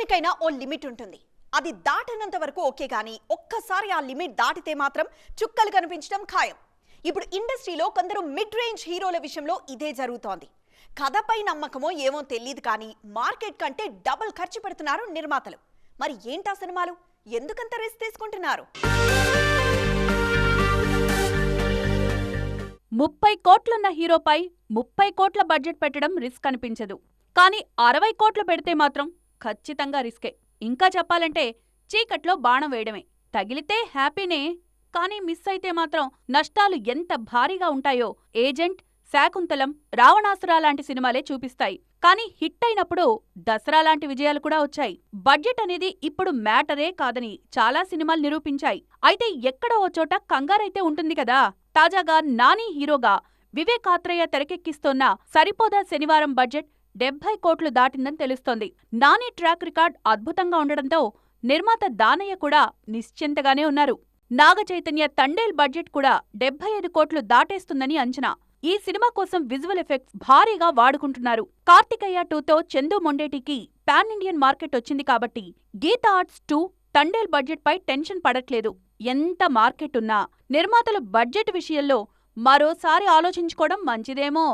దేనికైనా ఓ లిమిట్ ఉంటుంది. అది దాటనంత వరకు ఓకే, కానీ ఒక్కసారి ఆ లిమిట్ దాటితే మాత్రం చుక్కలు కనిపించడం ఖాయం. ఇప్పుడు ఇండస్ట్రీలో కొందరు మిడ్ రేంజ్ హీరోల విషయంలో ఇదే జరుగుతోంది. కథపై నమ్మకమో ఏమో తెలియదు, కానీ మార్కెట్ కంటే డబుల్ ఖర్చు పెడుతున్నారు నిర్మాతలు. మరి ఏంటా సినిమాలు? ఎందుకంత రిస్క్ తీసుకుంటున్నారు? 30 కోట్లున్న హీరోపై 30 కోట్ల బడ్జెట్ పెట్టడం రిస్క్ అనిపించదు. కానీ 60 కోట్లు పెడితే మాత్రం ఖచ్చితంగా రిస్కే. ఇంకా చెప్పాలంటే చీకట్లో బాణం వేయడమే. తగిలితే హ్యాపీనే, కానీ మిస్ అయితే మాత్రం నష్టాలు ఎంత భారీగా ఉంటాయో ఏజెంట్, శాకుంతలం, రావణాసుర లాంటి సినిమాలే చూపిస్తాయి. కానీ హిట్ అయినప్పుడు దసరా లాంటి విజయాలు కూడా వచ్చాయి. బడ్జెట్ అనేది ఇప్పుడు మ్యాటరే కాదని చాలా సినిమాలు నిరూపించాయి. అయితే ఎక్కడో ఓ చోట కంగారైతే ఉంటుంది కదా. తాజాగా నాని హీరోగా వివేక్ ఆత్రేయ తెరకెక్కిస్తోన్న సరిపోదా శనివారం బడ్జెట్ 70 కోట్లు దాటిందని తెలుస్తోంది. నాని ట్రాక్ రికార్డ్ అద్భుతంగా ఉండడంతో నిర్మాత దానయ్య కూడా నిశ్చింతగానే ఉన్నారు. నాగ చైతన్య తండేల్ బడ్జెట్ కూడా 75 కోట్లు దాటేస్తుందని అంచనా. ఈ సినిమా కోసం విజువల్ ఎఫెక్ట్స్ భారీగా వాడుకుంటున్నారు. కార్తికేయ 2తో చందు మొండేటికి పాన్ ఇండియన్ మార్కెట్ వచ్చింది కాబట్టి గీతా ఆర్ట్స్ 2 తండేల్ బడ్జెట్ పై టెన్షన్ పడట్లేదు. ఎంత మార్కెట్ ఉన్నా నిర్మాతలు బడ్జెట్ విషయంలో మరోసారి ఆలోచించుకోవడం మంచిదేమో.